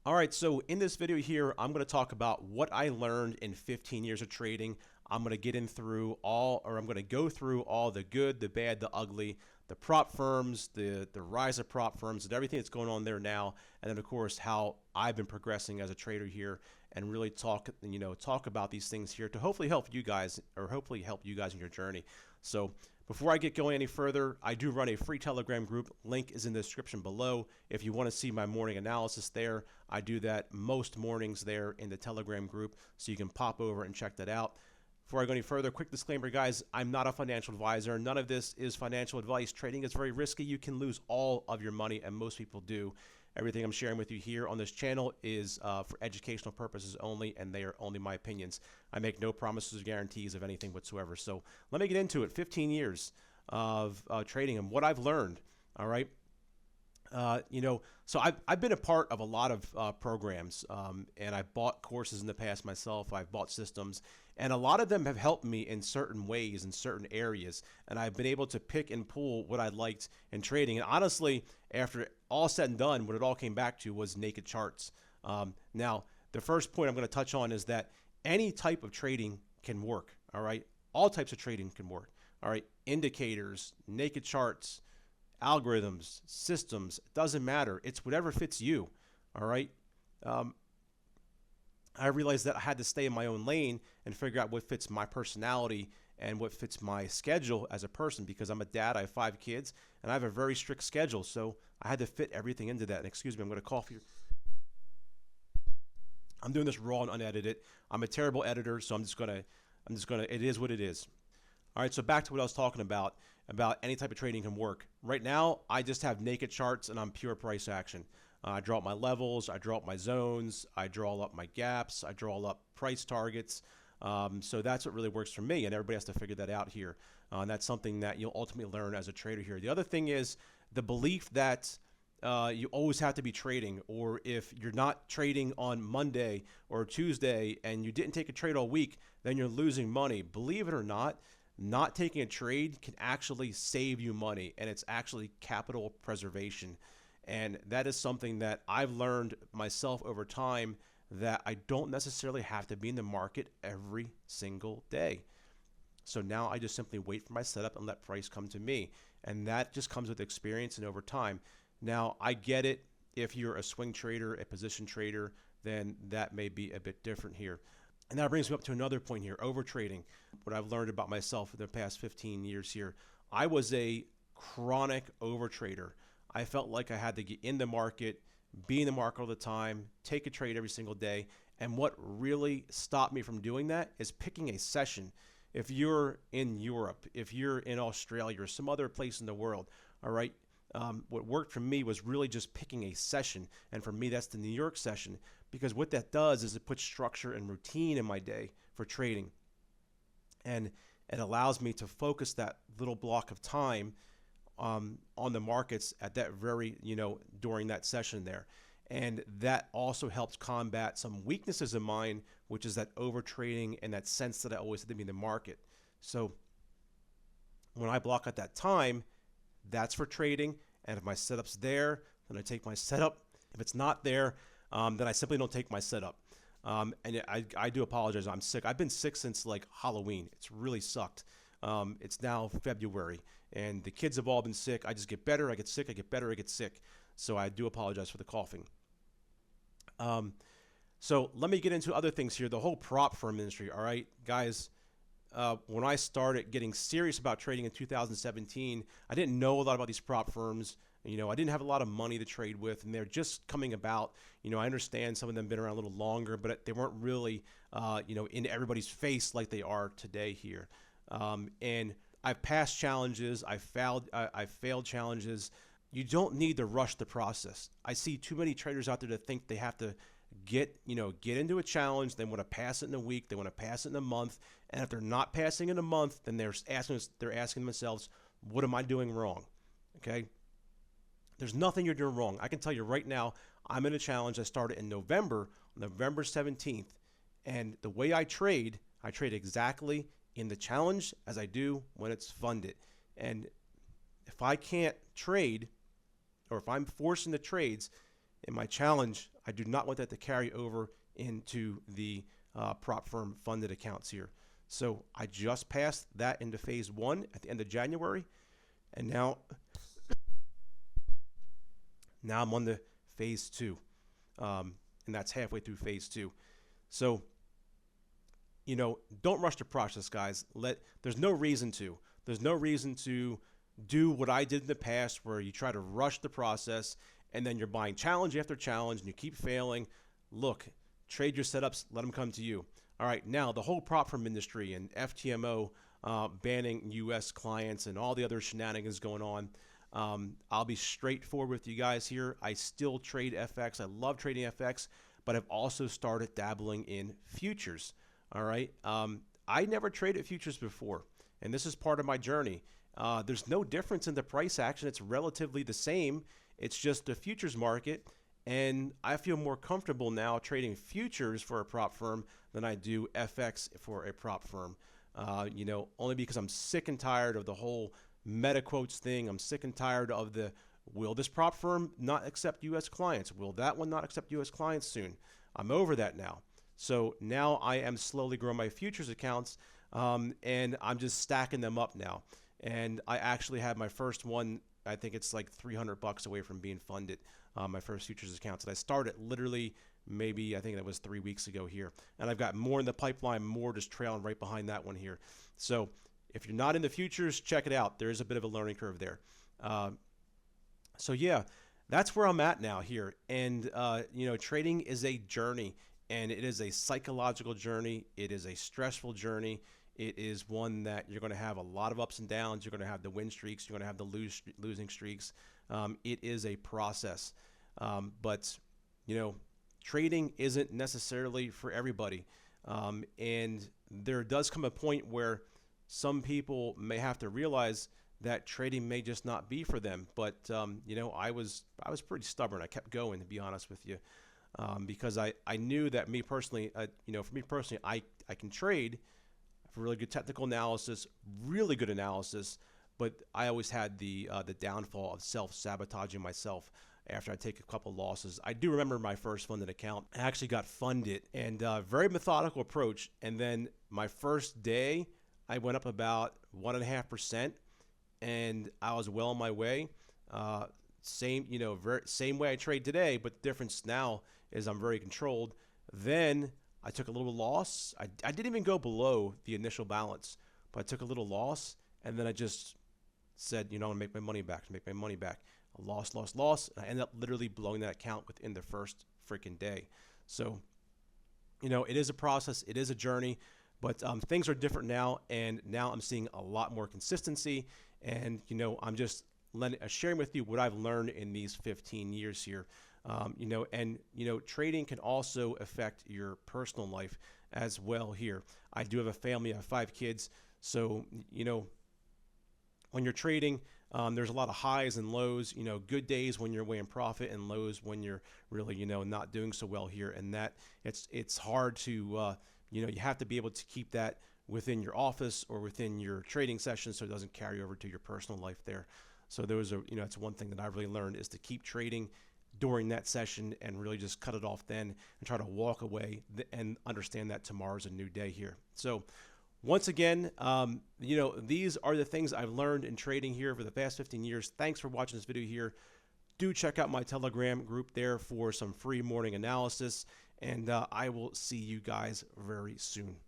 All right, so in this video here, I'm going to talk about what I learned in 15 years of trading. I'm going to I'm going to go through all the good, the bad, the ugly, the prop firms, the rise of prop firms, and everything that's going on there now, and then of course how I've been progressing as a trader here, and really talk about these things here to hopefully help you guys, in your journey. So before I get going any further, I do run a free Telegram group. Link is in the description below. If you want to see my morning analysis there, I do that most mornings there in the Telegram group, so you can pop over and check that out. Before I go any further, quick disclaimer, guys, I'm not a financial advisor. None of this is financial advice. Trading is very risky. You can lose all of your money, and most people do. Everything I'm sharing with you here on this channel is for educational purposes only, and they are only my opinions. I make no promises or guarantees of anything whatsoever. So let me get into it. 15 years of trading and what I've learned, all right? So I've been a part of a lot of programs, and I bought courses in the past myself. I've bought systems, and a lot of them have helped me in certain ways, in certain areas, and I've been able to pick and pull what I liked in trading. And honestly, after all said and done, what it all came back to was naked charts. Now, the first point I'm going to touch on is that any type of trading can work, all right? All types of trading can work, all right? Indicators, naked charts, algorithms, systems, it doesn't matter. It's whatever fits you, all right? I realized that I had to stay in my own lane and figure out what fits my personality and what fits my schedule as a person, because I'm a dad, I have 5 kids, and I have a very strict schedule, so I had to fit everything into that. And excuse me, I'm going to cough here. I'm doing this raw and unedited. I'm a terrible editor, so I'm just gonna, it is what it is. All right, so back to what I was talking about any type of trading can work. Right now, I just have naked charts and I'm pure price action. I draw up my levels, I draw up my zones, I draw up my gaps, I draw up price targets. So that's what really works for me, and everybody has to figure that out here. And that's something that you'll ultimately learn as a trader here. The other thing is the belief that you always have to be trading, or if you're not trading on Monday or Tuesday and you didn't take a trade all week, then you're losing money. Believe it or not taking a trade can actually save you money, and it's actually capital preservation. And that is something that I've learned myself over time, that I don't necessarily have to be in the market every single day. So now I just simply wait for my setup and let price come to me. And that just comes with experience and over time. Now, I get it. If you're a swing trader, a position trader, then that may be a bit different here. And that brings me up to another point here, over trading. What I've learned about myself in the past 15 years here. I was a chronic over trader. I felt like I had to get in the market, be in the market all the time, take a trade every single day. And what really stopped me from doing that is picking a session. If you're in Europe, if you're in Australia or some other place in the world, all right, what worked for me was really just picking a session. And for me, that's the New York session, because what that does is it puts structure and routine in my day for trading. And it allows me to focus that little block of time on the markets at that very, during that session there. And that also helps combat some weaknesses of mine, which is that over trading and that sense that I always have to be in the market. So when I block at that time, that's for trading. And if my setup's there, then I take my setup. If it's not there, then I simply don't take my setup. And I do apologize. I'm sick. I've been sick since like Halloween. It's really sucked. It's now February, and the kids have all been sick. I just get better. I get sick. I get better. I get sick. So I do apologize for the coughing. So let me get into other things here. The whole prop firm industry. All right, guys. When I started getting serious about trading in 2017, I didn't know a lot about these prop firms. I didn't have a lot of money to trade with, and they're just coming about. I understand some of them have been around a little longer, but they weren't really, in everybody's face like they are today here. And I've passed challenges. I've failed challenges. You don't need to rush the process. I see too many traders out there that think they have to get into a challenge. They want to pass it in a week. They want to pass it in a month. And if they're not passing in a month, then they're asking themselves, what am I doing wrong? Okay. There's nothing you're doing wrong. I can tell you right now, I'm in a challenge I started in November 17th. And the way I trade exactly in the challenge as I do when it's funded. And if I can't trade, or if I'm forcing the trades, in my challenge, I do not want that to carry over into the prop firm funded accounts here. So I just passed that into phase one at the end of January, and now I'm on the phase two, and that's halfway through phase two. So don't rush the process, guys. There's no reason to. There's no reason to do what I did in the past, where you try to rush the process and then you're buying challenge after challenge and you keep failing. Look, trade your setups, let them come to you. All right, now the whole prop firm industry and FTMO banning U.S. clients and all the other shenanigans going on. I'll be straightforward with you guys here. I still trade FX. I love trading FX, but I've also started dabbling in futures. All right. I never traded futures before, and this is part of my journey. There's no difference in the price action. It's relatively the same. It's just the futures market, and I feel more comfortable now trading futures for a prop firm than I do FX for a prop firm. Only because I'm sick and tired of the whole meta quotes thing. I'm sick and tired of will this prop firm not accept U.S. clients? Will that one not accept U.S. clients soon? I'm over that now. So now I am slowly growing my futures accounts, and I'm just stacking them up now. And I actually had my first one, I think it's like $300 away from being funded, my first futures accounts. And I started literally maybe, I think that was 3 weeks ago here. And I've got more in the pipeline, more just trailing right behind that one here. So if you're not in the futures, check it out. There is a bit of a learning curve there. So yeah, that's where I'm at now here. And, trading is a journey. And it is a psychological journey. It is a stressful journey. It is one that you're going to have a lot of ups and downs. You're going to have the win streaks. You're going to have the losing streaks. It is a process. But trading isn't necessarily for everybody. And there does come a point where some people may have to realize that trading may just not be for them. But, I was pretty stubborn. I kept going, to be honest with you. Because I knew that me personally, for me personally, I can trade for really good technical analysis, really good analysis, but I always had the downfall of self-sabotaging myself after I take a couple losses. I do remember my first funded account. I actually got funded, and very methodical approach. And then my first day, I went up about 1.5%, and I was well on my way. Same way I trade today, but the difference now is I'm very controlled. Then I took a little loss. I didn't even go below the initial balance, but I took a little loss, and then I just said, I'm gonna make my money back. A loss. And I ended up literally blowing that account within the first freaking day. So, it is a process. It is a journey, but things are different now, and now I'm seeing a lot more consistency. And I'm just sharing with you what I've learned in these 15 years here. Trading can also affect your personal life as well here. I do have a family. I have 5 kids. So, when you're trading, there's a lot of highs and lows, good days when you're way in profit and lows when you're really, not doing so well here. And that it's hard to, you have to be able to keep that within your office or within your trading session so it doesn't carry over to your personal life there. So those are, it's one thing that I've really learned is to keep trading during that session and really just cut it off then and try to walk away and understand that tomorrow's a new day here. So once again, these are the things I've learned in trading here for the past 15 years. Thanks for watching this video here. Do check out my Telegram group there for some free morning analysis, and I will see you guys very soon.